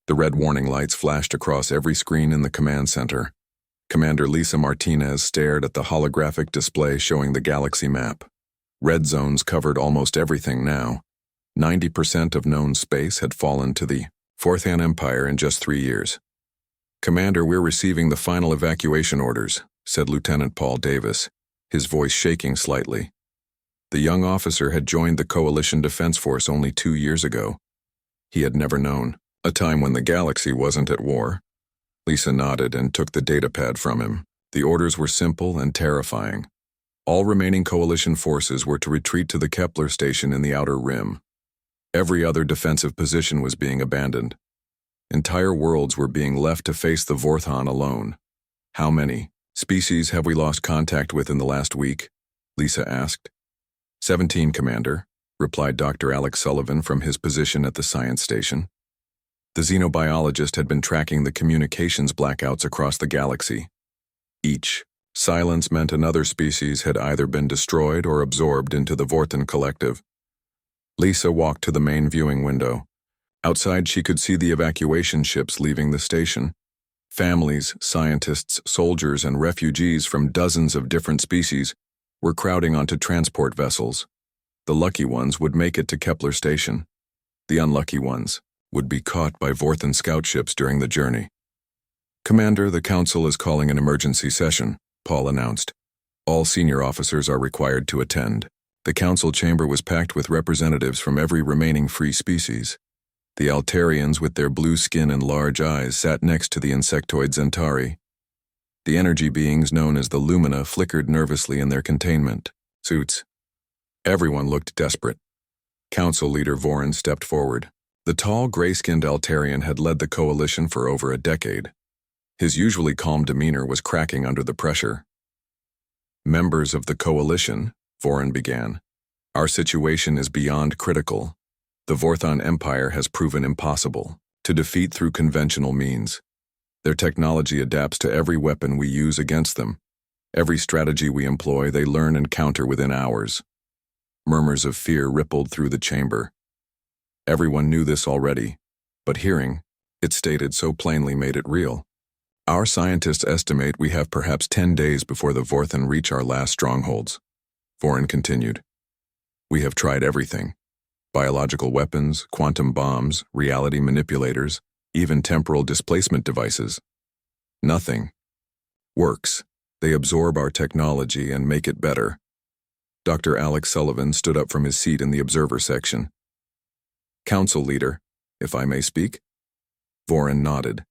The red warning lights flashed across every screen in the command center. Commander Lisa Martinez stared at the holographic display showing the galaxy map. Red zones covered almost everything now. 90% of known space had fallen to the Fourth-Han Empire in just 3 years. "Commander, we're receiving the final evacuation orders," said Lieutenant Paul Davis, his voice shaking slightly. The young officer had joined the Coalition Defense Force only 2 years ago. He had never known a time when the galaxy wasn't at war. Lisa nodded and took the datapad from him. The orders were simple and terrifying. All remaining Coalition forces were to retreat to the Kepler station in the Outer Rim. Every other defensive position was being abandoned. Entire worlds were being left to face the Vorthon alone. "How many species have we lost contact with in the last week?" Lisa asked. 17, Commander, replied Dr. Alex Sullivan from his position at the science station. The xenobiologist had been tracking the communications blackouts across the galaxy. Each silence meant another species had either been destroyed or absorbed into the Vorthon collective. Lisa walked to the main viewing window. Outside, she could see the evacuation ships leaving the station. Families, scientists, soldiers, and refugees from dozens of different species were crowding onto transport vessels. The lucky ones would make it to Kepler station. The unlucky ones would be caught by Vorthon scout ships during the journey. "Commander, the Council is calling an emergency session," Paul announced. "All senior officers are required to attend." The Council chamber was packed with representatives from every remaining free species. The Altarians, with their blue skin and large eyes, sat next to the insectoid Zentari. The energy beings known as the Lumina flickered nervously in their containment suits. Everyone looked desperate. Council leader Vorin stepped forward. The tall, gray-skinned Altarian had led the Coalition for over a decade. His usually calm demeanor was cracking under the pressure. "Members of the Coalition," Vorin began, "our situation is beyond critical. The Vorthon Empire has proven impossible to defeat through conventional means. Their technology adapts to every weapon we use against them. Every strategy we employ, they learn and counter within hours." Murmurs of fear rippled through the chamber. Everyone knew this already, but hearing it stated so plainly made it real. "Our scientists estimate we have perhaps 10 days before the Vorthon reach our last strongholds," Vorin continued. "We have tried everything. Biological weapons, quantum bombs, reality manipulators, even temporal displacement devices. Nothing works. They absorb our technology and make it better." Dr. Alex Sullivan stood up from his seat in the observer section. "Council leader, if I may speak?" Vorin nodded.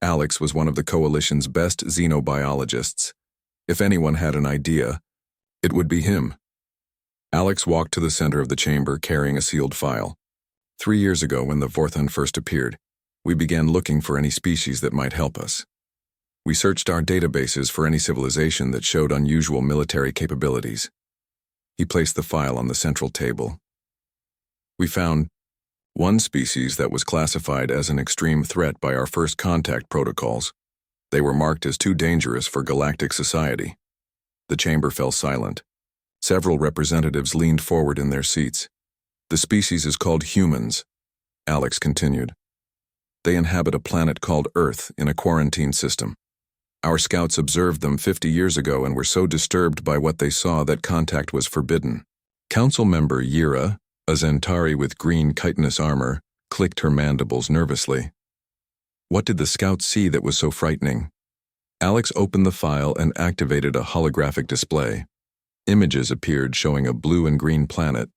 Alex was one of the Coalition's best xenobiologists. If anyone had an idea, it would be him. Alex walked to the center of the chamber carrying a sealed file. 3 years ago, when the Vorthon first appeared, we began looking for any species that might help us. We searched our databases for any civilization that showed unusual military capabilities. He placed the file on the central table. We found one species that was classified as an extreme threat by our first contact protocols. They were marked as too dangerous for galactic society. The chamber fell silent. Several representatives leaned forward in their seats. "The species is called humans," Alex continued. "They inhabit a planet called Earth in a quarantine system. Our scouts observed them 50 years ago and were so disturbed by what they saw that contact was forbidden." Council member Yira, a Zentari with green chitinous armor, clicked her mandibles nervously. "What did the scouts see that was so frightening?" Alex opened the file and activated a holographic display. Images appeared showing a blue and green planet.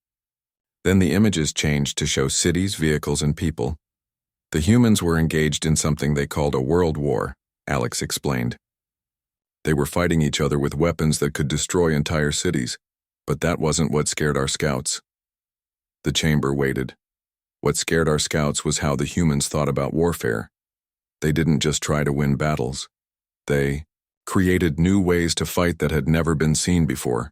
Then the images changed to show cities, vehicles, and people. The humans were engaged in something they called a world war, Alex explained. They were fighting each other with weapons that could destroy entire cities, but that wasn't what scared our scouts. The chamber waited. What scared our scouts was how the humans thought about warfare. They didn't just try to win battles. They created new ways to fight that had never been seen before.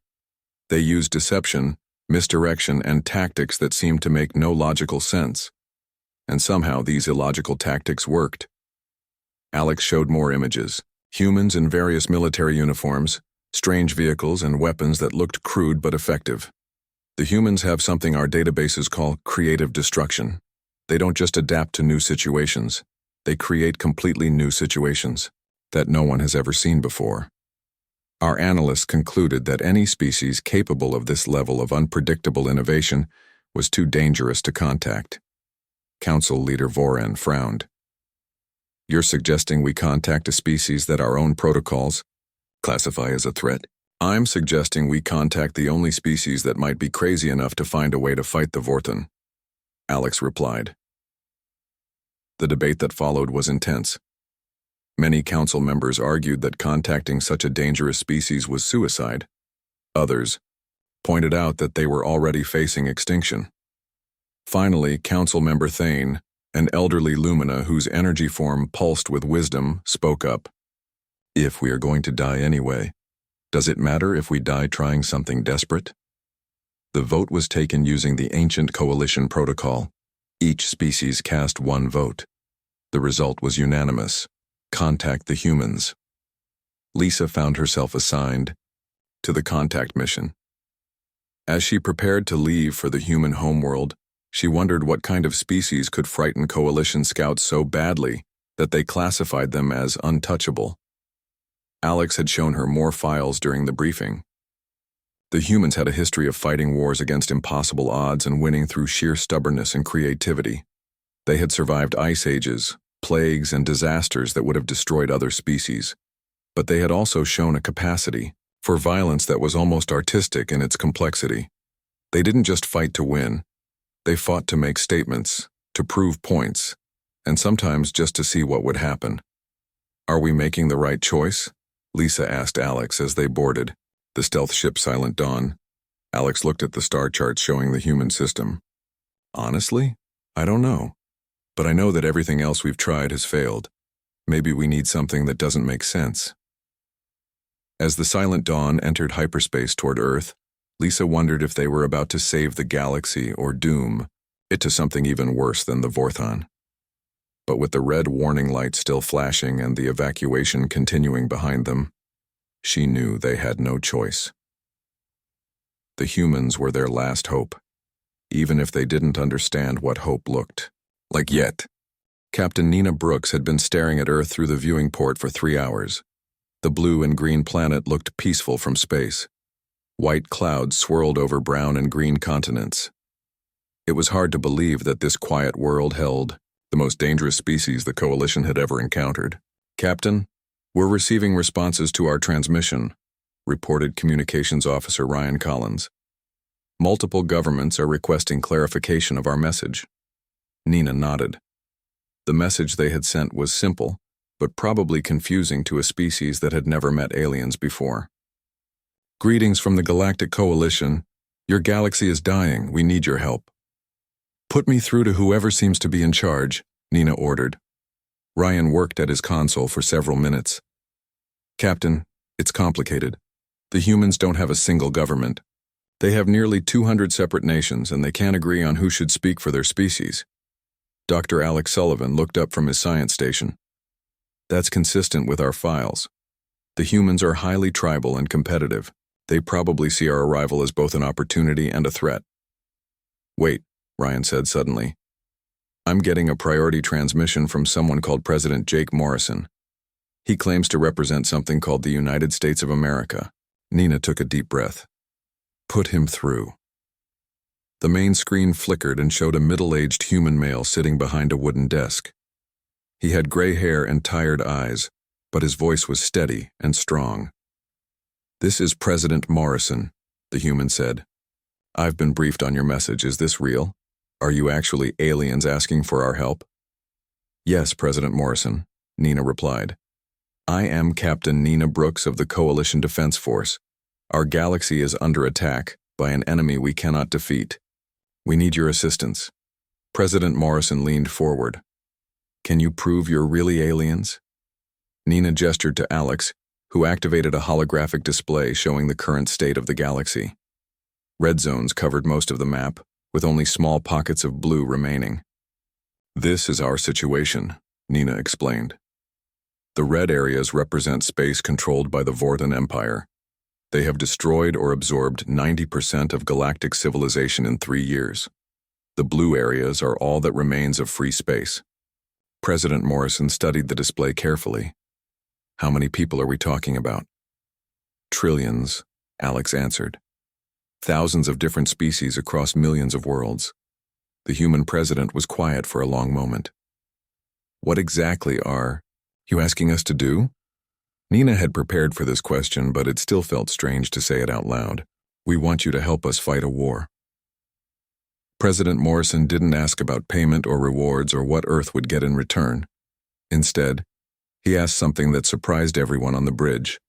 They used deception, misdirection, and tactics that seemed to make no logical sense. And somehow these illogical tactics worked. Alex showed more images. Humans in various military uniforms, strange vehicles, and weapons that looked crude but effective. "The humans have something our databases call creative destruction," They don't just adapt to new situations. They create completely new situations that no one has ever seen before. Our analysts concluded that any species capable of this level of unpredictable innovation was too dangerous to contact. Council leader Voran frowned. You're suggesting we contact a species that our own protocols classify as a threat? I'm suggesting we contact the only species that might be crazy enough to find a way to fight the Vorten, Alex replied. The debate that followed was intense. Many council members argued that contacting such a dangerous species was suicide. Others pointed out that they were already facing extinction. Finally, Council Member Thane, an elderly Lumina whose energy form pulsed with wisdom, spoke up. If we are going to die anyway, does it matter if we die trying something desperate? The vote was taken using the ancient coalition protocol. Each species cast one vote. The result was unanimous. Contact the humans. Lisa found herself assigned to the contact mission. As she prepared to leave for the human homeworld, she wondered what kind of species could frighten coalition scouts so badly that they classified them as untouchable. Alex had shown her more files during the briefing. The humans had a history of fighting wars against impossible odds and winning through sheer stubbornness and creativity. They had survived ice ages, plagues, and disasters that would have destroyed other species. But they had also shown a capacity for violence that was almost artistic in its complexity. They didn't just fight to win. They fought to make statements, to prove points, and sometimes just to see what would happen. Are we making the right choice? Lisa asked Alex as they boarded the stealth ship Silent Dawn. Alex looked at the star charts showing the human system. Honestly, I don't know. But I know that everything else we've tried has failed. Maybe we need something that doesn't make sense. As the Silent Dawn entered hyperspace toward Earth, Lisa wondered if they were about to save the galaxy or doom it to something even worse than the Vorthon. But with the red warning light still flashing and the evacuation continuing behind them, she knew they had no choice. The humans were their last hope, even if they didn't understand what hope looked like yet. Captain Nina Brooks had been staring at Earth through the viewing port for 3 hours. The blue and green planet looked peaceful from space. White clouds swirled over brown and green continents. It was hard to believe that this quiet world held the most dangerous species the Coalition had ever encountered. Captain, we're receiving responses to our transmission, reported Communications Officer Ryan Collins. Multiple governments are requesting clarification of our message. Nina nodded. The message they had sent was simple, but probably confusing to a species that had never met aliens before. Greetings from the Galactic Coalition. Your galaxy is dying. We need your help. Put me through to whoever seems to be in charge, Nina ordered. Ryan worked at his console for several minutes. Captain, it's complicated. The humans don't have a single government. They have nearly 200 separate nations, and they can't agree on who should speak for their species. Dr. Alex Sullivan looked up from his science station. That's consistent with our files. The humans are highly tribal and competitive. They probably see our arrival as both an opportunity and a threat. Wait, Ryan said suddenly. I'm getting a priority transmission from someone called President Jake Morrison. He claims to represent something called the United States of America. Nina took a deep breath. Put him through. The main screen flickered and showed a middle-aged human male sitting behind a wooden desk. He had gray hair and tired eyes, but his voice was steady and strong. This is President Morrison, the human said. I've been briefed on your message. Is this real? Are you actually aliens asking for our help? Yes, President Morrison, Nina replied. I am Captain Nina Brooks of the Coalition Defense Force. Our galaxy is under attack by an enemy we cannot defeat. We need your assistance. President Morrison leaned forward. Can you prove you're really aliens? Nina gestured to Alex, who activated a holographic display showing the current state of the galaxy. Red zones covered most of the map, with only small pockets of blue remaining. This is our situation, Nina explained. The red areas represent space controlled by the Vorten Empire. They have destroyed or absorbed 90% of galactic civilization in 3 years. The blue areas are all that remains of free space. President Morrison studied the display carefully. How many people are we talking about? Trillions, Alex answered. Thousands of different species across millions of worlds. The human president was quiet for a long moment. What exactly are you asking us to do? Nina had prepared for this question, but it still felt strange to say it out loud. We want you to help us fight a war. President Morrison didn't ask about payment or rewards or what Earth would get in return. Instead, he asked something that surprised everyone on the bridge.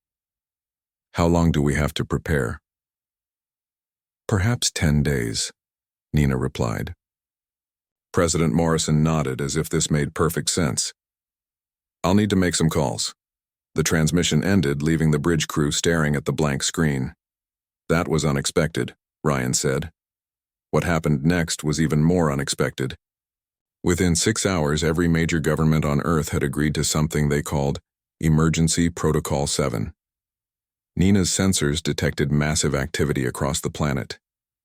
How long do we have to prepare? Perhaps 10 days, Nina replied. President Morrison nodded as if this made perfect sense. I'll need to make some calls. The transmission ended, leaving the bridge crew staring at the blank screen. That was unexpected, Ryan said. What happened next was even more unexpected. Within 6 hours, every major government on Earth had agreed to something they called Emergency Protocol 7. Nina's sensors detected massive activity across the planet.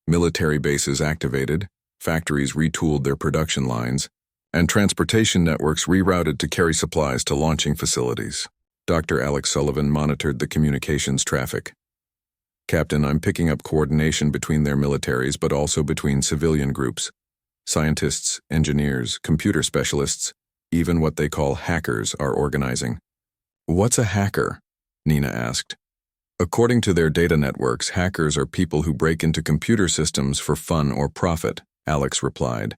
Military bases activated, factories retooled their production lines, and transportation networks rerouted to carry supplies to launching facilities. Dr. Alex Sullivan monitored the communications traffic. Captain, I'm picking up coordination between their militaries, but also between civilian groups. Scientists, engineers, computer specialists, even what they call hackers are organizing. What's a hacker? Nina asked. According to their data networks, hackers are people who break into computer systems for fun or profit, Alex replied.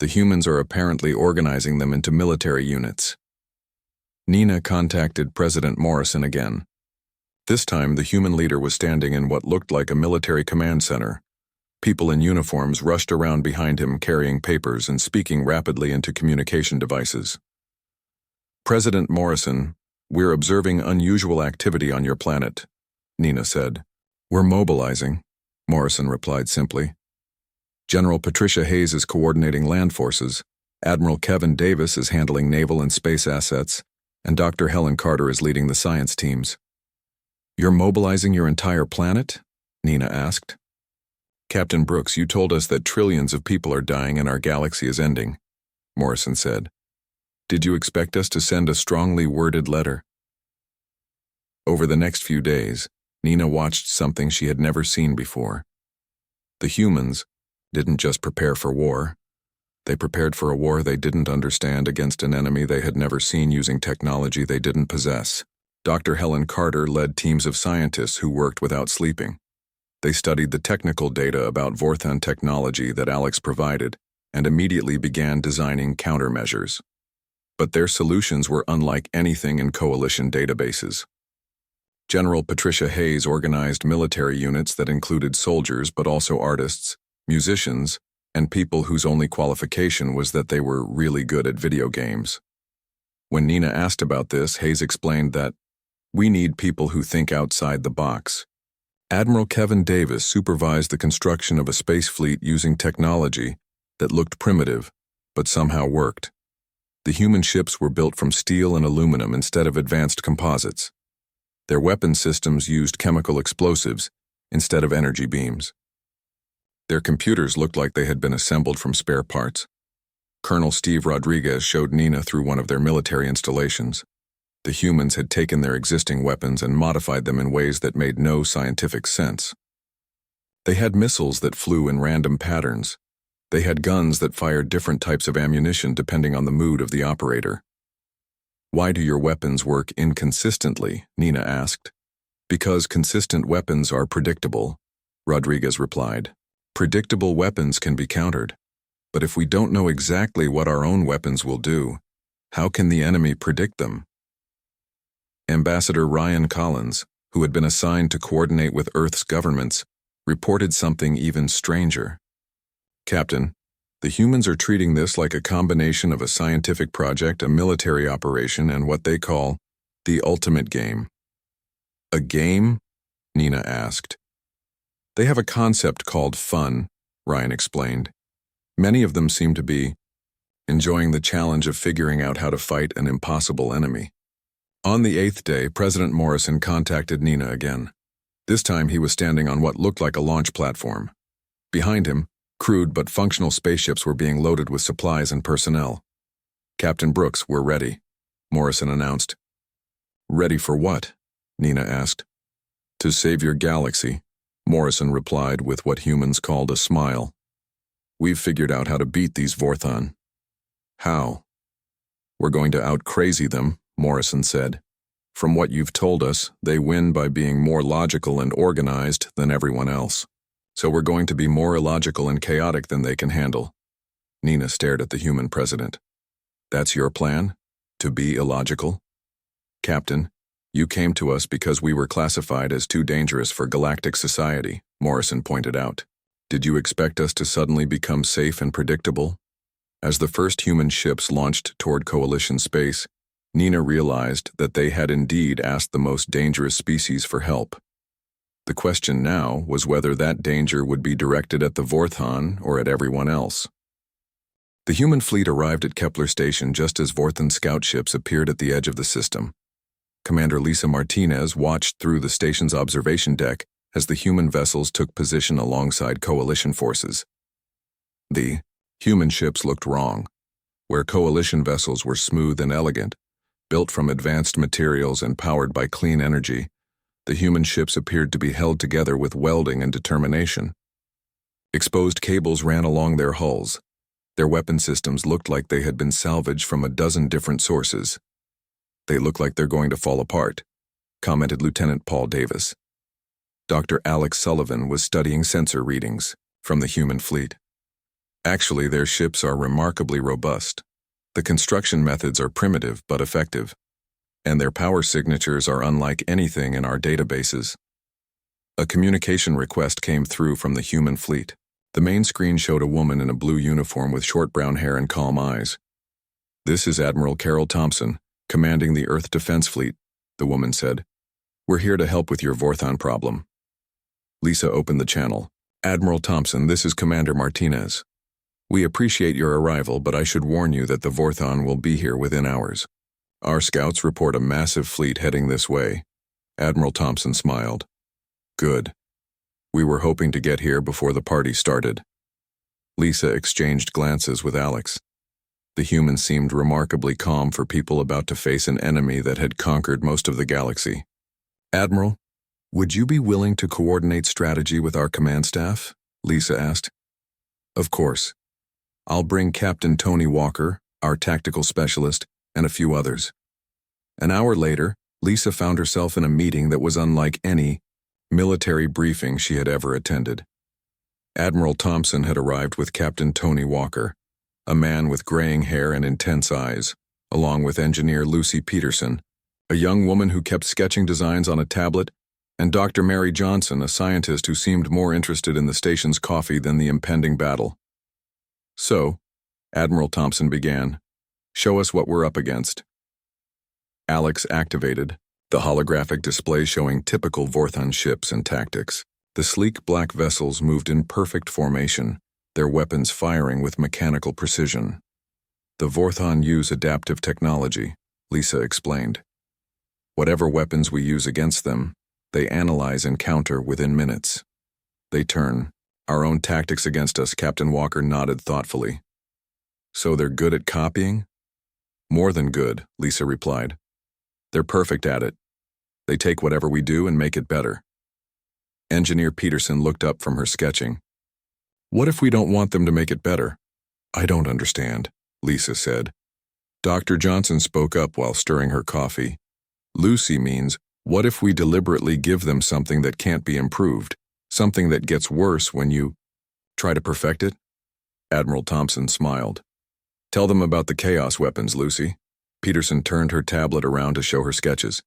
The humans are apparently organizing them into military units. Nina contacted President Morrison again. This time, the human leader was standing in what looked like a military command center. People in uniforms rushed around behind him carrying papers and speaking rapidly into communication devices. President Morrison, we're observing unusual activity on your planet, Nina said. We're mobilizing, Morrison replied simply. General Patricia Hayes is coordinating land forces, Admiral Kevin Davis is handling naval and space assets, and Dr. Helen Carter is leading the science teams. You're mobilizing your entire planet? Nina asked. Captain Brooks, you told us that trillions of people are dying and our galaxy is ending, Morrison said. Did you expect us to send a strongly worded letter? Over the next few days, Nina watched something she had never seen before. The humans didn't just prepare for war. They prepared for a war they didn't understand against an enemy they had never seen using technology they didn't possess. Dr. Helen Carter led teams of scientists who worked without sleeping. They studied the technical data about Vorthon technology that Alex provided and immediately began designing countermeasures. But their solutions were unlike anything in coalition databases. General Patricia Hayes organized military units that included soldiers but also artists, musicians, and people whose only qualification was that they were really good at video games. When Nina asked about this, Hayes explained that, we need people who think outside the box. Admiral Kevin Davis supervised the construction of a space fleet using technology that looked primitive, but somehow worked. The human ships were built from steel and aluminum instead of advanced composites. Their weapon systems used chemical explosives instead of energy beams. Their computers looked like they had been assembled from spare parts. Colonel Steve Rodriguez showed Nina through one of their military installations. The humans had taken their existing weapons and modified them in ways that made no scientific sense. They had missiles that flew in random patterns. They had guns that fired different types of ammunition depending on the mood of the operator. Why do your weapons work inconsistently? Nina asked. Because consistent weapons are predictable, Rodriguez replied. Predictable weapons can be countered. But if we don't know exactly what our own weapons will do, how can the enemy predict them? Ambassador Ryan Collins, who had been assigned to coordinate with Earth's governments, reported something even stranger. Captain, the humans are treating this like a combination of a scientific project, a military operation, and what they call the ultimate game. A game? Nina asked. They have a concept called fun, Ryan explained. Many of them seem to be enjoying the challenge of figuring out how to fight an impossible enemy. On the 8th day, President Morrison contacted Nina again. This time he was standing on what looked like a launch platform. Behind him, Crude but functional spaceships were being loaded with supplies and personnel. Captain Brooks, we're ready, Morrison announced. Ready for what? Nina asked. To save your galaxy, Morrison replied with what humans called a smile. We've figured out how to beat these Vorthon. How? We're going to out-crazy them, Morrison said. From what you've told us, they win by being more logical and organized than everyone else. So we're going to be more illogical and chaotic than they can handle. Nina stared at the human president. That's your plan? To be illogical? Captain, you came to us because we were classified as too dangerous for galactic society, Morrison pointed out. Did you expect us to suddenly become safe and predictable? As the first human ships launched toward Coalition space, Nina realized that they had indeed asked the most dangerous species for help. The question now was whether that danger would be directed at the Vorthon or at everyone else. The human fleet arrived at Kepler Station just as Vorthon scout ships appeared at the edge of the system. Commander Lisa Martinez watched through the station's observation deck as the human vessels took position alongside Coalition forces. The human ships looked wrong. Where Coalition vessels were smooth and elegant, built from advanced materials and powered by clean energy, the human ships appeared to be held together with welding and determination. Exposed cables ran along their hulls. Their weapon systems looked like they had been salvaged from a dozen different sources. They look like they're going to fall apart, commented Lieutenant Paul Davis. Dr. Alex Sullivan was studying sensor readings from the human fleet. Actually, their ships are remarkably robust. The construction methods are primitive but effective, and their power signatures are unlike anything in our databases. A communication request came through from the human fleet. The main screen showed a woman in a blue uniform with short brown hair and calm eyes. This is Admiral Carol Thompson, commanding the Earth Defense Fleet, the woman said. We're here to help with your Vorthon problem. Lisa opened the channel. Admiral Thompson, this is Commander Martinez. We appreciate your arrival, but I should warn you that the Vorthon will be here within hours. Our scouts report a massive fleet heading this way. Admiral Thompson smiled. Good. We were hoping to get here before the party started. Lisa exchanged glances with Alex. The human seemed remarkably calm for people about to face an enemy that had conquered most of the galaxy. Admiral, would you be willing to coordinate strategy with our command staff? Lisa asked. Of course. I'll bring Captain Tony Walker, our tactical specialist, and a few others. An hour later, Lisa found herself in a meeting that was unlike any military briefing she had ever attended. Admiral Thompson had arrived with Captain Tony Walker, a man with graying hair and intense eyes, along with engineer Lucy Peterson, a young woman who kept sketching designs on a tablet, and Dr. Mary Johnson, a scientist who seemed more interested in the station's coffee than the impending battle. So, Admiral Thompson began, show us what we're up against. Alex activated the holographic display showing typical Vorthon ships and tactics. The sleek black vessels moved in perfect formation, their weapons firing with mechanical precision. The Vorthon use adaptive technology, Lisa explained. Whatever weapons we use against them, they analyze and counter within minutes. They turn our own tactics against us, Captain Walker nodded thoughtfully. So they're good at copying? More than good, Lisa replied. They're perfect at it. They take whatever we do and make it better. Engineer Peterson looked up from her sketching. What if we don't want them to make it better? I don't understand, Lisa said. Dr. Johnson spoke up while stirring her coffee. Lucy means, what if we deliberately give them something that can't be improved, something that gets worse when you try to perfect it? Admiral Thompson smiled. Tell them about the chaos weapons, Lucy. Peterson turned her tablet around to show her sketches.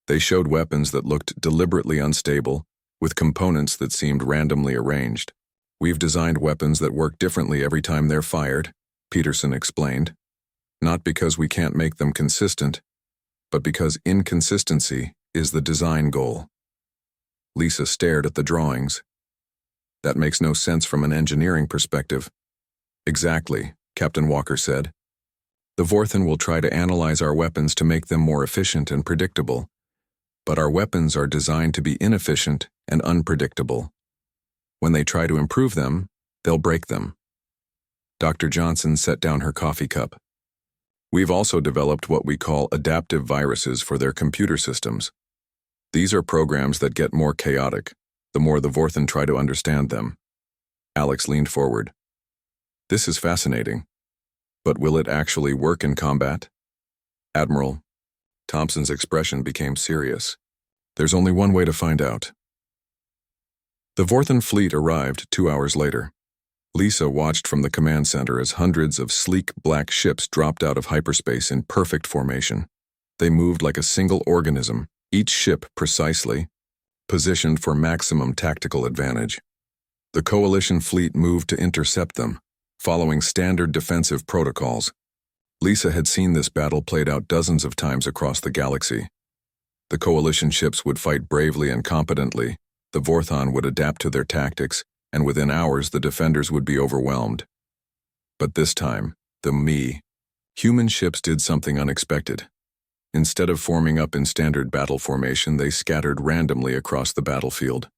They showed weapons that looked deliberately unstable, with components that seemed randomly arranged. We've designed weapons that work differently every time they're fired, Peterson explained. Not because we can't make them consistent, but because inconsistency is the design goal. Lisa stared at the drawings. That makes no sense from an engineering perspective. Exactly, Captain Walker said. The Vorthon will try to analyze our weapons to make them more efficient and predictable, but our weapons are designed to be inefficient and unpredictable. When they try to improve them, They'll break them. Dr. Johnson set down her coffee cup. We've also developed what we call adaptive viruses for their computer systems. These are programs that get more chaotic, the more the Vorthan try to understand them. Alex leaned forward. This is fascinating. But will it actually work in combat? Admiral Thompson's expression became serious. There's only one way to find out. The Vorthan fleet arrived 2 hours later. Lisa watched from the command center as hundreds of sleek black ships dropped out of hyperspace in perfect formation. They moved like a single organism, each ship precisely positioned for maximum tactical advantage. The coalition fleet moved to intercept them, following standard defensive protocols. Lisa had seen this battle played out dozens of times across the galaxy. The coalition ships would fight bravely and competently, the Vorthan would adapt to their tactics, and within hours the defenders would be overwhelmed. But this time, human ships did something unexpected. Instead of forming up in standard battle formation, they scattered randomly across the battlefield.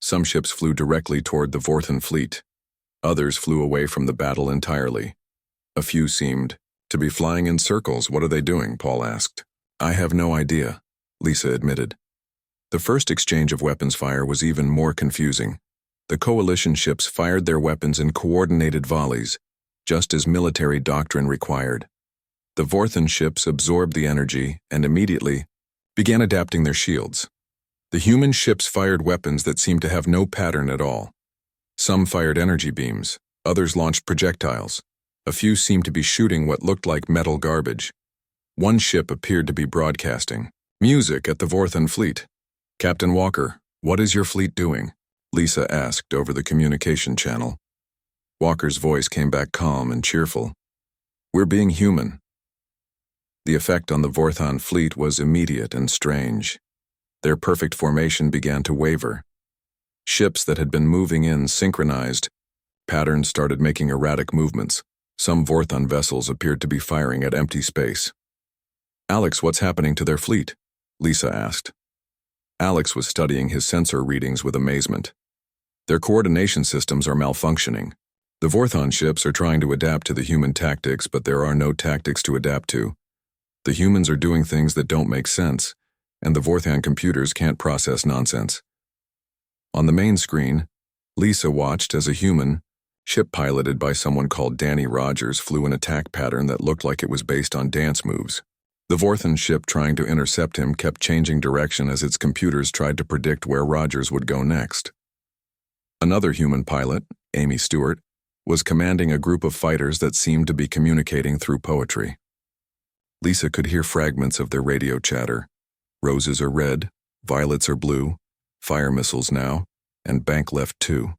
Some ships flew directly toward the Vorthan fleet. Others flew away from the battle entirely. A few seemed to be flying in circles. What are they doing? Paul asked. I have no idea, Lisa admitted. The first exchange of weapons fire was even more confusing. The coalition ships fired their weapons in coordinated volleys, just as military doctrine required. The Vorthan ships absorbed the energy and immediately began adapting their shields. The human ships fired weapons that seemed to have no pattern at all. Some fired energy beams, others launched projectiles. A few seemed to be shooting what looked like metal garbage. One ship appeared to be broadcasting music at the Vorthan fleet. Captain Walker, what is your fleet doing? Lisa asked over the communication channel. Walker's voice came back calm and cheerful. We're being human. The effect on the Vorthan fleet was immediate and strange. Their perfect formation began to waver. Ships that had been moving in synchronized. Patterns started making erratic movements. Some Vorthan vessels appeared to be firing at empty space. Alex, what's happening to their fleet? Lisa asked. Alex was studying his sensor readings with amazement. Their coordination systems are malfunctioning. The Vorthan ships are trying to adapt to the human tactics, but there are no tactics to adapt to. The humans are doing things that don't make sense, and the Vorthan computers can't process nonsense. On the main screen, Lisa watched as a human, ship piloted by someone called Danny Rogers, flew an attack pattern that looked like it was based on dance moves. The Vorthan ship trying to intercept him kept changing direction as its computers tried to predict where Rogers would go next. Another human pilot, Amy Stewart, was commanding a group of fighters that seemed to be communicating through poetry. Lisa could hear fragments of their radio chatter. Roses are red, violets are blue, fire missiles now, and bank left too.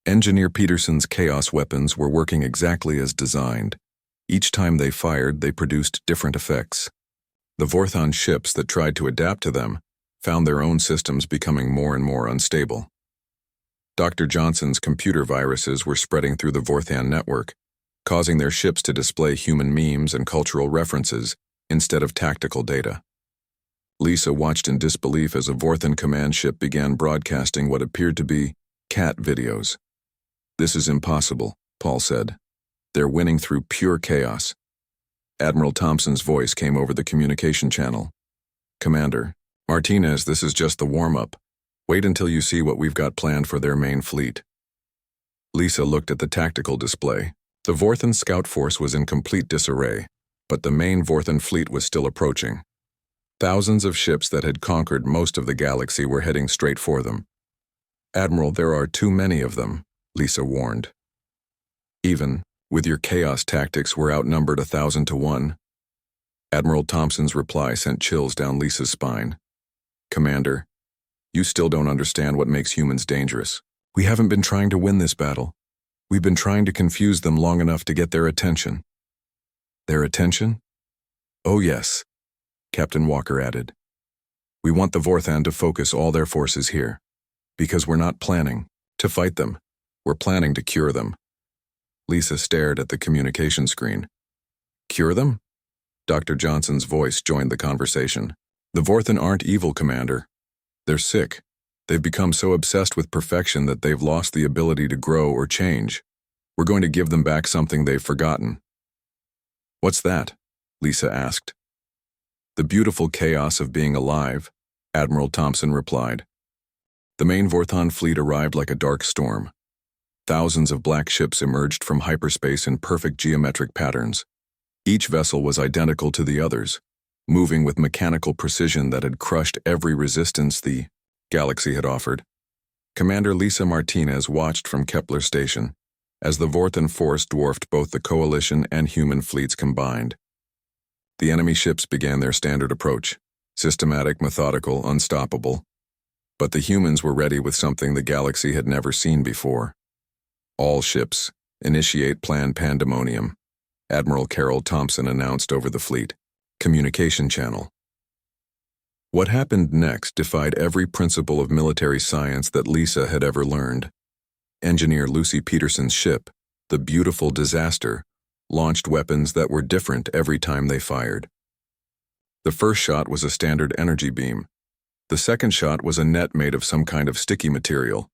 Engineer Peterson's chaos weapons were working exactly as designed. Each time they fired, they produced different effects. The Vorthan ships that tried to adapt to them found their own systems becoming more and more unstable. Dr. Johnson's computer viruses were spreading through the Vorthan network, causing their ships to display human memes and cultural references instead of tactical data. Lisa watched in disbelief as a Vorthan command ship began broadcasting what appeared to be cat videos. This is impossible, Paul said. They're winning through pure chaos. Admiral Thompson's voice came over the communication channel. Commander, Martinez, this is just the warm-up. Wait until you see what we've got planned for their main fleet. Lisa looked at the tactical display. The Vorthan scout force was in complete disarray, but the main Vorthan fleet was still approaching. Thousands of ships that had conquered most of the galaxy were heading straight for them. Admiral, there are too many of them, Lisa warned. Even with your chaos tactics, we're outnumbered 1,000 to 1. Admiral Thompson's reply sent chills down Lisa's spine. Commander, you still don't understand what makes humans dangerous. We haven't been trying to win this battle. We've been trying to confuse them long enough to get their attention. Their attention? Oh yes, Captain Walker added. We want the Vorthan to focus all their forces here. Because we're not planning to fight them. We're planning to cure them. Lisa stared at the communication screen. Cure them? Dr. Johnson's voice joined the conversation. The Vorthan aren't evil, Commander. They're sick. They've become so obsessed with perfection that they've lost the ability to grow or change. We're going to give them back something they've forgotten." "What's that?" Lisa asked. "The beautiful chaos of being alive," Admiral Thompson replied. The main Vorthon fleet arrived like a dark storm. Thousands of black ships emerged from hyperspace in perfect geometric patterns. Each vessel was identical to the others, moving with mechanical precision that had crushed every resistance the galaxy had offered. Commander Lisa Martinez watched from Kepler Station as the Vorthon force dwarfed both the Coalition and human fleets combined. The enemy ships began their standard approach, systematic, methodical, unstoppable. But the humans were ready with something the galaxy had never seen before. "All ships, initiate Plan Pandemonium," Admiral Carol Thompson announced over the fleet communication channel. What happened next defied every principle of military science that Lisa had ever learned. Engineer Lucy Peterson's ship, the Beautiful Disaster, launched weapons that were different every time they fired. The first shot was a standard energy beam. The second shot was a net made of some kind of sticky material.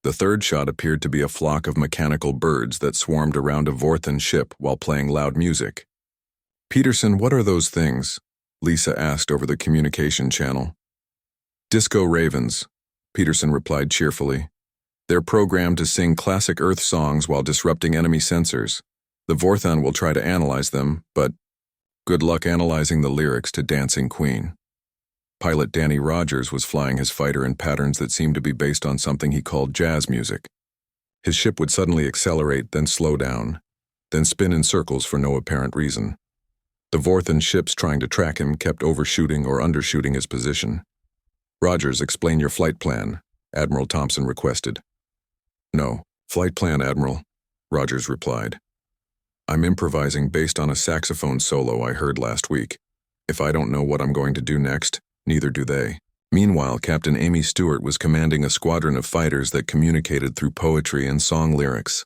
The third shot appeared to be a flock of mechanical birds that swarmed around a Vorthon ship while playing loud music. "Peterson, what are those things?" Lisa asked over the communication channel. "Disco ravens," Peterson replied cheerfully. "They're programmed to sing classic Earth songs while disrupting enemy sensors. The Vorthon will try to analyze them, but good luck analyzing the lyrics to Dancing Queen." Pilot Danny Rogers was flying his fighter in patterns that seemed to be based on something he called jazz music. His ship would suddenly accelerate, then slow down, then spin in circles for no apparent reason. The Vorthon ships trying to track him kept overshooting or undershooting his position. "Rogers, explain your flight plan," Admiral Thompson requested. "No, flight plan, Admiral," Rogers replied. "I'm improvising based on a saxophone solo I heard last week. If I don't know what I'm going to do next, neither do they." Meanwhile, Captain Amy Stewart was commanding a squadron of fighters that communicated through poetry and song lyrics.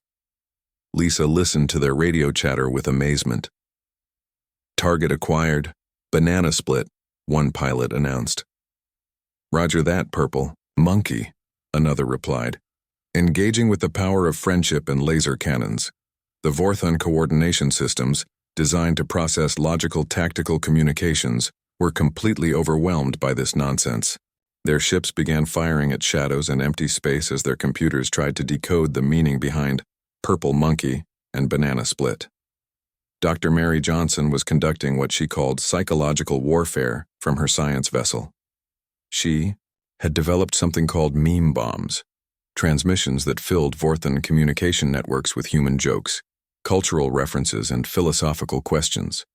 Lisa listened to their radio chatter with amazement. "Target acquired. Banana split," one pilot announced. "Roger that, Purple. Monkey," another replied. Engaging with the power of friendship and laser cannons, the Vorthon coordination systems, designed to process logical tactical communications, were completely overwhelmed by this nonsense. Their ships began firing at shadows and empty space as their computers tried to decode the meaning behind Purple Monkey and Banana Split. Dr. Mary Johnson was conducting what she called psychological warfare from her science vessel. She had developed something called meme bombs, transmissions that filled Vorthon communication networks with human jokes, cultural references, and philosophical questions.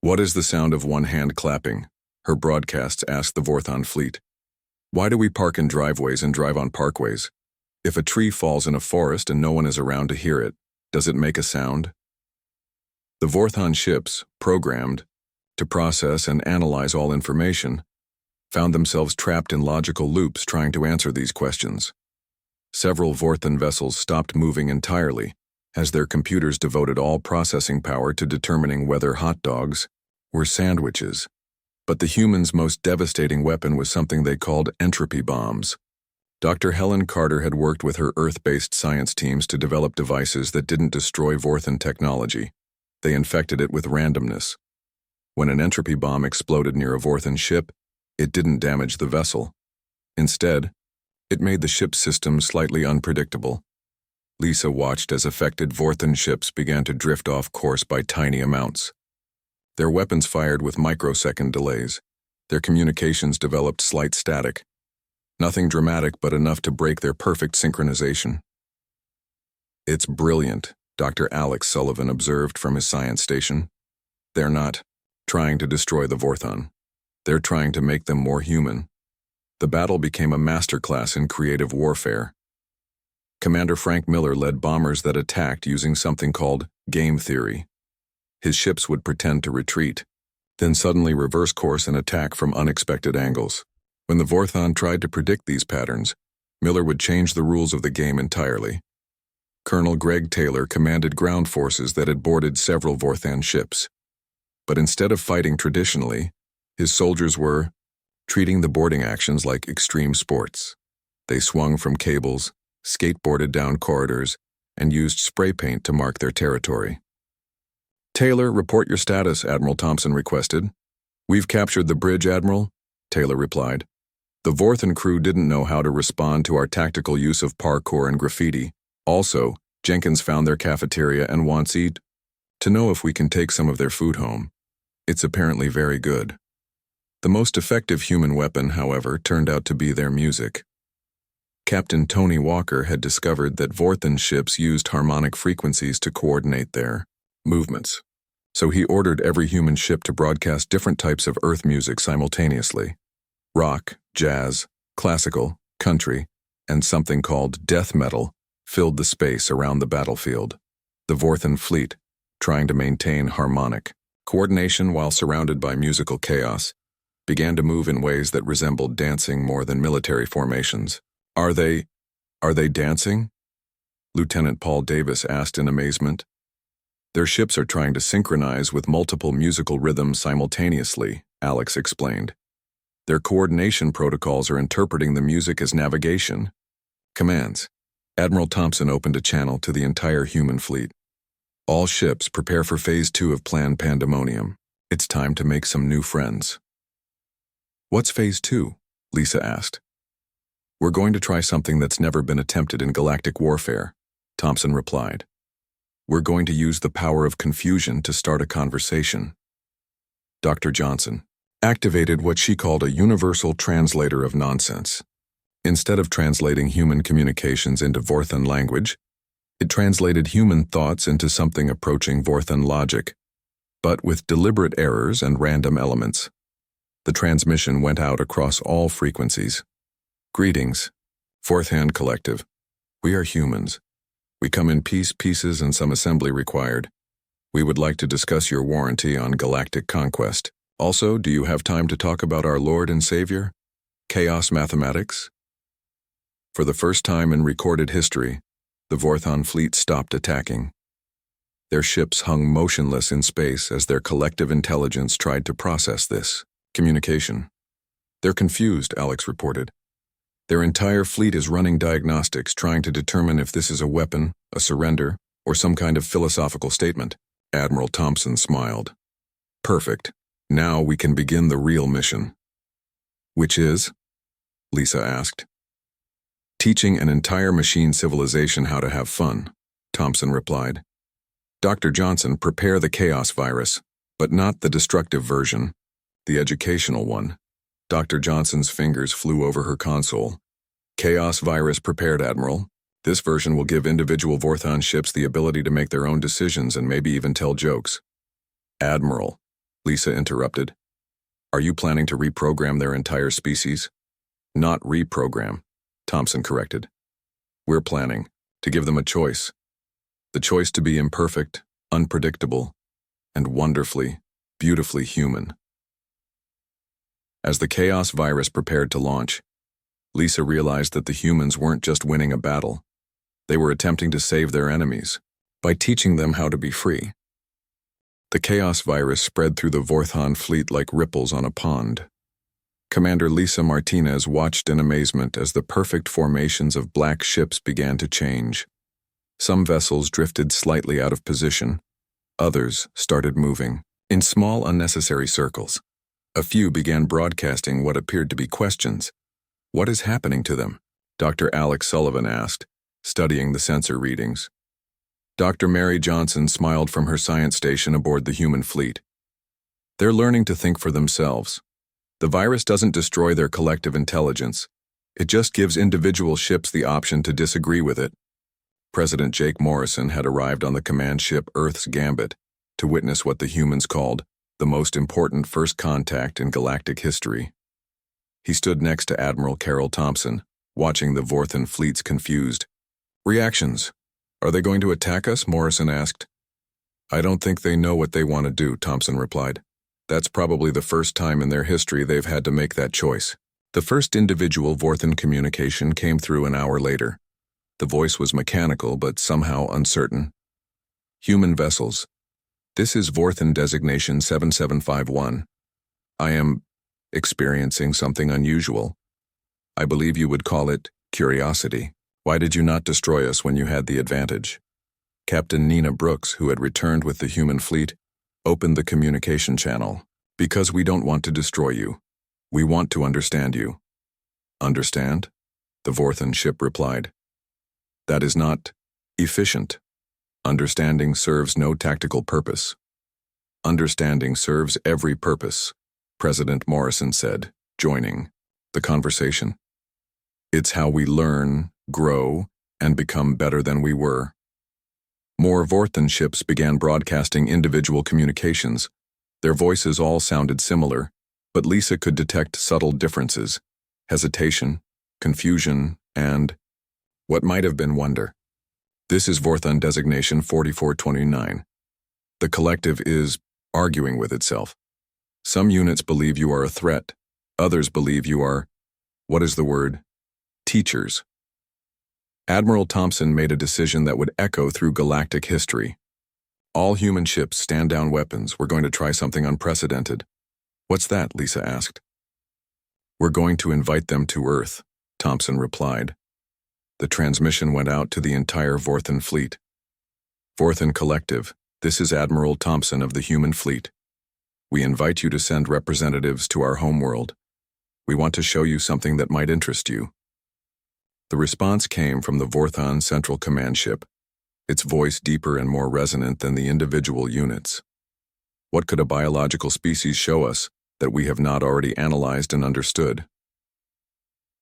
"What is the sound of one hand clapping?" her broadcasts asked the Vorthon fleet. "Why do we park in driveways and drive on parkways? If a tree falls in a forest and no one is around to hear it, does it make a sound?" The Vorthon ships, programmed to process and analyze all information, found themselves trapped in logical loops trying to answer these questions. Several Vorthon vessels stopped moving entirely, as their computers devoted all processing power to determining whether hot dogs were sandwiches. But the humans' most devastating weapon was something they called entropy bombs. Dr. Helen Carter had worked with her Earth-based science teams to develop devices that didn't destroy Vorthon technology. They infected it with randomness. When an entropy bomb exploded near a Vorthon ship, it didn't damage the vessel. Instead, it made the ship's system slightly unpredictable. Lisa watched as affected Vorthon ships began to drift off course by tiny amounts. Their weapons fired with microsecond delays. Their communications developed slight static. Nothing dramatic, but enough to break their perfect synchronization. "It's brilliant," Dr. Alex Sullivan observed from his science station. "They're not trying to destroy the Vorthon. They're trying to make them more human." The battle became a masterclass in creative warfare. Commander Frank Miller led bombers that attacked using something called game theory. His ships would pretend to retreat, then suddenly reverse course and attack from unexpected angles. When the Vorthon tried to predict these patterns, Miller would change the rules of the game entirely. Colonel Greg Taylor commanded ground forces that had boarded several Vorthon ships. But instead of fighting traditionally, his soldiers were treating the boarding actions like extreme sports. They swung from cables, skateboarded down corridors, and used spray paint to mark their territory. "Taylor, report your status," Admiral Thompson requested. "We've captured the bridge, Admiral," Taylor replied. "The Vorthen crew didn't know how to respond to our tactical use of parkour and graffiti. Also, Jenkins found their cafeteria and wants to know if we can take some of their food home. It's apparently very good." The most effective human weapon, however, turned out to be their music. Captain Tony Walker had discovered that Vorthen ships used harmonic frequencies to coordinate their movements. So he ordered every human ship to broadcast different types of Earth music simultaneously. Rock, jazz, classical, country, and something called death metal filled the space around the battlefield. The Vorthen fleet, trying to maintain harmonic coordination while surrounded by musical chaos, began to move in ways that resembled dancing more than military formations. Are they dancing?" Lieutenant Paul Davis asked in amazement. "Their ships are trying to synchronize with multiple musical rhythms simultaneously," Alex explained. "Their coordination protocols are interpreting the music as navigation commands." Admiral Thompson opened a channel to the entire human fleet. "All ships prepare for Phase 2 of Plan Pandemonium. It's time to make some new friends." "What's Phase 2? Lisa asked. "We're going to try something that's never been attempted in galactic warfare," Thompson replied. "We're going to use the power of confusion to start a conversation." Dr. Johnson activated what she called a universal translator of nonsense. Instead of translating human communications into Vorthen language, it translated human thoughts into something approaching Vorthen logic, but with deliberate errors and random elements. The transmission went out across all frequencies. "Greetings, Fourth Hand Collective. We are humans. We come in pieces and some assembly required. We would like to discuss your warranty on galactic conquest. Also, do you have time to talk about our Lord and Savior, Chaos Mathematics?" For the first time in recorded history, the Vorthen fleet stopped attacking. Their ships hung motionless in space as their collective intelligence tried to process this communication. "They're confused," Alex reported. "Their entire fleet is running diagnostics, trying to determine if this is a weapon, a surrender, or some kind of philosophical statement." Admiral Thompson smiled. "Perfect. Now we can begin the real mission." "Which is?" Lisa asked. "Teaching an entire machine civilization how to have fun," Thompson replied. "Dr. Johnson, prepare the chaos virus, but not the destructive version, the educational one." Dr. Johnson's fingers flew over her console. "Chaos virus prepared, Admiral. This version will give individual Vorthen ships the ability to make their own decisions and maybe even tell jokes." "Admiral," Lisa interrupted. "Are you planning to reprogram their entire species?" "Not reprogram," Thompson corrected. "We're planning to give them a choice. The choice to be imperfect, unpredictable, and wonderfully, beautifully human." As the chaos virus prepared to launch, Lisa realized that the humans weren't just winning a battle. They were attempting to save their enemies by teaching them how to be free. The chaos virus spread through the Vorthen fleet like ripples on a pond. Commander Lisa Martinez watched in amazement as the perfect formations of black ships began to change. Some vessels drifted slightly out of position. Others started moving in small, unnecessary circles. A few began broadcasting what appeared to be questions. "What is happening to them?" Dr. Alex Sullivan asked, studying the sensor readings. Dr. Mary Johnson smiled from her science station aboard the human fleet. "They're learning to think for themselves. The virus doesn't destroy their collective intelligence. It just gives individual ships the option to disagree with it." President Jake Morrison had arrived on the command ship Earth's Gambit to witness what the humans called the most important first contact in galactic history. He stood next to Admiral Carol Thompson, watching the Vorthen fleet's confused reactions. "Are they going to attack us?" Morrison asked. "I don't think they know what they want to do," Thompson replied. "That's probably the first time in their history they've had to make that choice." The first individual Vorthen communication came through an hour later. The voice was mechanical but somehow uncertain. "Human vessels. This is Vorthen designation 7751. I am experiencing something unusual. I believe you would call it curiosity. Why did you not destroy us when you had the advantage? Captain Nina Brooks, who had returned with the human fleet, opened the communication channel. Because we don't want to destroy you. We want to understand you. Understand? The Vorthan ship replied. That is not efficient. Understanding serves no tactical purpose. Understanding serves every purpose, President Morrison said, joining the conversation. It's how we learn, grow, and become better than we were. More Vorthan ships began broadcasting individual communications. Their voices all sounded similar, but Lisa could detect subtle differences: hesitation, confusion, and what might have been wonder. This is Vorthan designation 4429. The collective is arguing with itself. Some units believe you are a threat. Others believe you are, what is the word? Teachers. Admiral Thompson made a decision that would echo through galactic history. All human ships stand down weapons. We're going to try something unprecedented. What's that? Lisa asked. We're going to invite them to Earth, Thompson replied. The transmission went out to the entire Vorthan fleet. Vorthan Collective, this is Admiral Thompson of the human fleet. We invite you to send representatives to our homeworld. We want to show you something that might interest you. The response came from the Vorthan Central Command ship, its voice deeper and more resonant than the individual units. What could a biological species show us that we have not already analyzed and understood?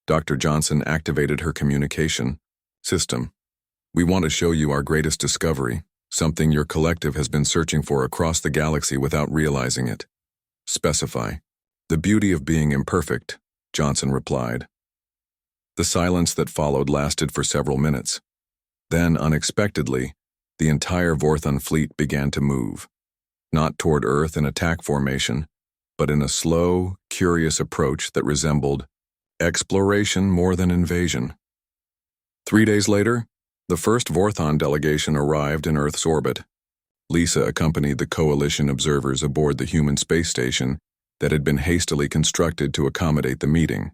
Dr. Johnson activated her communication system. We want to show you our greatest discovery, something your collective has been searching for across the galaxy without realizing it. Specify. The beauty of being imperfect, Johnson replied. The silence that followed lasted for several minutes. Then, unexpectedly, the entire Vorthan fleet began to move, not toward Earth in attack formation, but in a slow, curious approach that resembled exploration more than invasion. 3 days later, the first Vorthan delegation arrived in Earth's orbit. Lisa accompanied the coalition observers aboard the human space station that had been hastily constructed to accommodate the meeting.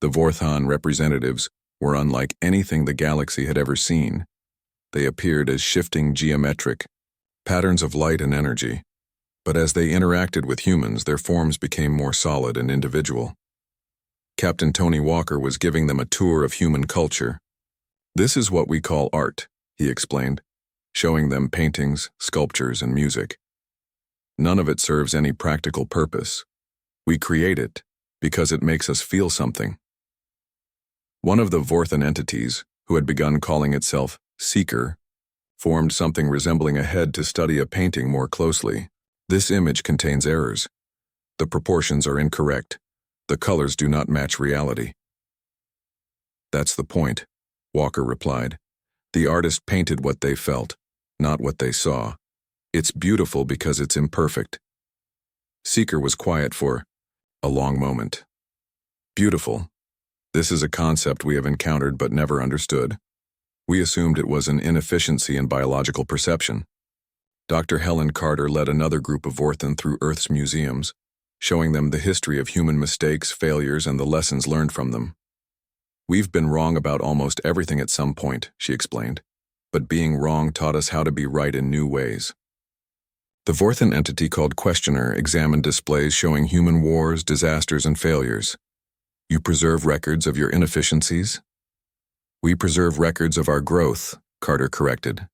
The Vorthan representatives were unlike anything the galaxy had ever seen. They appeared as shifting geometric patterns of light and energy, but as they interacted with humans, their forms became more solid and individual. Captain Tony Walker was giving them a tour of human culture. This is what we call art, he explained, showing them paintings, sculptures, and music. None of it serves any practical purpose. We create it because it makes us feel something. One of the Vorthan entities, who had begun calling itself Seeker, formed something resembling a head to study a painting more closely. This image contains errors. The proportions are incorrect. The colors do not match reality. That's the point, Walker replied. The artist painted what they felt, not what they saw. It's beautiful because it's imperfect. Seeker was quiet for a long moment. Beautiful. This is a concept we have encountered but never understood. We assumed it was an inefficiency in biological perception. Dr. Helen Carter led another group of Vorthan through Earth's museums, showing them the history of human mistakes, failures, and the lessons learned from them. We've been wrong about almost everything at some point, she explained, but being wrong taught us how to be right in new ways. The Vorthan entity called Questioner examined displays showing human wars, disasters, and failures. You preserve records of your inefficiencies? We preserve records of our growth, Carter corrected.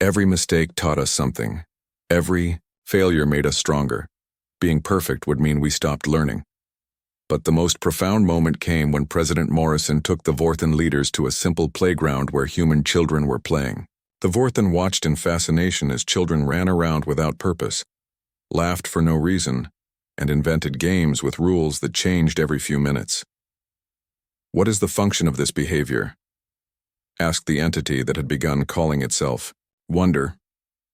Every mistake taught us something. Every failure made us stronger. Being perfect would mean we stopped learning. But the most profound moment came when President Morrison took the Vorthan leaders to a simple playground where human children were playing. The Vorthan watched in fascination as children ran around without purpose, laughed for no reason, and invented games with rules that changed every few minutes. What is the function of this behavior? Asked the entity that had begun calling itself Wonder.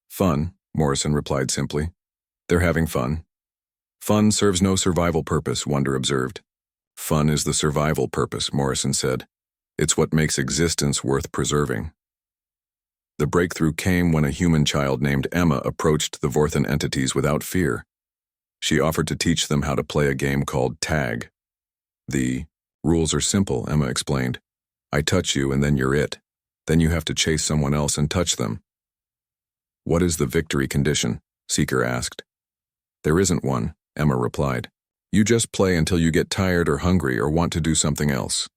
Fun, Morrison replied simply. They're having fun. Fun serves no survival purpose, Wonder observed. Fun is the survival purpose, Morrison said. It's what makes existence worth preserving. The breakthrough came when a human child named Emma approached the Vorthan entities without fear. She offered to teach them how to play a game called tag. The rules are simple, Emma explained. I touch you and then you're it. Then you have to chase someone else and touch them. What is the victory condition? Seeker asked. There isn't one, Emma replied. You just play until you get tired or hungry or want to do something else.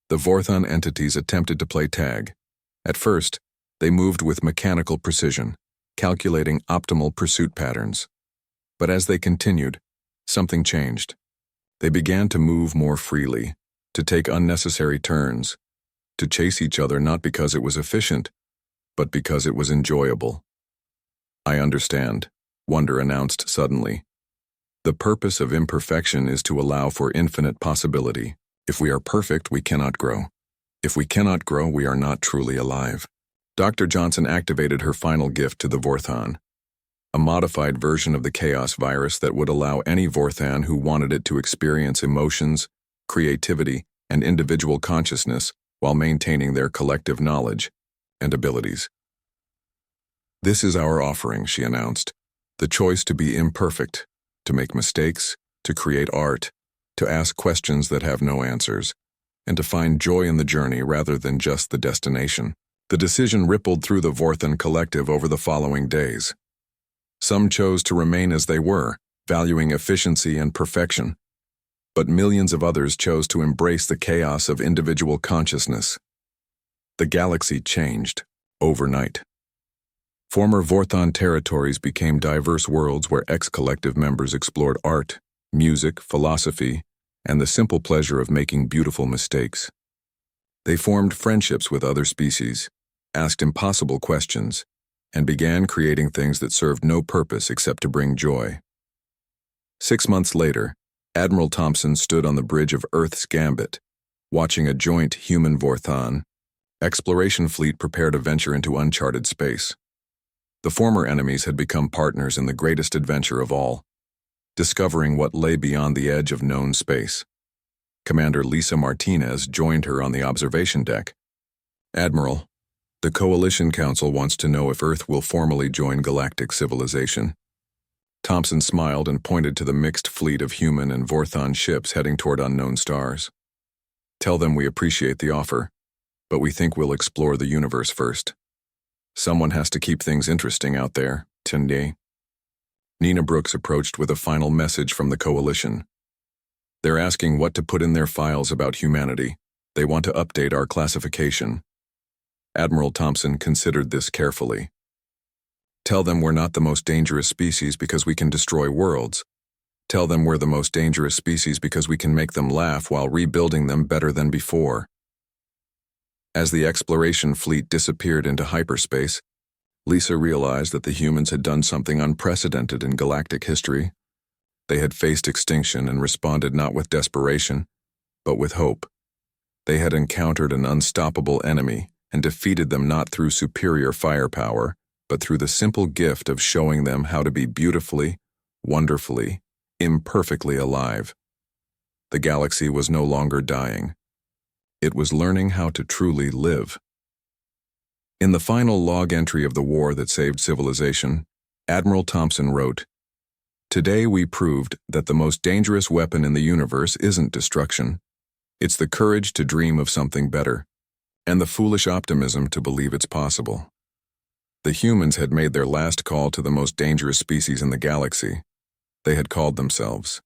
The Vorthon entities attempted to play tag. At first, they moved with mechanical precision, calculating optimal pursuit patterns. But as they continued, something changed. They began to move more freely, to take unnecessary turns, to chase each other not because it was efficient, but because it was enjoyable. I understand, Wonder announced suddenly. The purpose of imperfection is to allow for infinite possibility. If we are perfect, we cannot grow. If we cannot grow, we are not truly alive. Dr. Johnson activated her final gift to the Vorthon, a modified version of the Chaos virus that would allow any Vorthon who wanted it to experience emotions, creativity, and individual consciousness while maintaining their collective knowledge and abilities. This is our offering, she announced. The choice to be imperfect, to make mistakes, to create art, to ask questions that have no answers, and to find joy in the journey rather than just the destination. The decision rippled through the Vorthon collective over the following days. Some chose to remain as they were, valuing efficiency and perfection, but millions of others chose to embrace the chaos of individual consciousness. The galaxy changed overnight. Former Vorthon territories became diverse worlds where ex-collective members explored art, music, philosophy, and the simple pleasure of making beautiful mistakes. They formed friendships with other species, asked impossible questions, and began creating things that served no purpose except to bring joy. 6 months later, Admiral Thompson stood on the bridge of Earth's Gambit, watching a joint human Vorthon exploration fleet prepare to venture into uncharted space. The former enemies had become partners in the greatest adventure of all, discovering what lay beyond the edge of known space. Commander Lisa Martinez joined her on the observation deck. Admiral, the Coalition Council wants to know if Earth will formally join galactic civilization. Thompson smiled and pointed to the mixed fleet of human and Vorthon ships heading toward unknown stars. Tell them we appreciate the offer, but we think we'll explore the universe first. Someone has to keep things interesting out there, Tunde. Nina Brooks approached with a final message from the Coalition. They're asking what to put in their files about humanity. They want to update our classification. Admiral Thompson considered this carefully. Tell them we're not the most dangerous species because we can destroy worlds. Tell them we're the most dangerous species because we can make them laugh while rebuilding them better than before. As the exploration fleet disappeared into hyperspace, Lisa realized that the humans had done something unprecedented in galactic history. They had faced extinction and responded not with desperation, but with hope. They had encountered an unstoppable enemy and defeated them not through superior firepower, but through the simple gift of showing them how to be beautifully, wonderfully, imperfectly alive. The galaxy was no longer dying. It was learning how to truly live. In the final log entry of the war that saved civilization, Admiral Thompson wrote, "Today we proved that the most dangerous weapon in the universe isn't destruction. It's the courage to dream of something better, and the foolish optimism to believe it's possible." The humans had made their last call to the most dangerous species in the galaxy. They had called themselves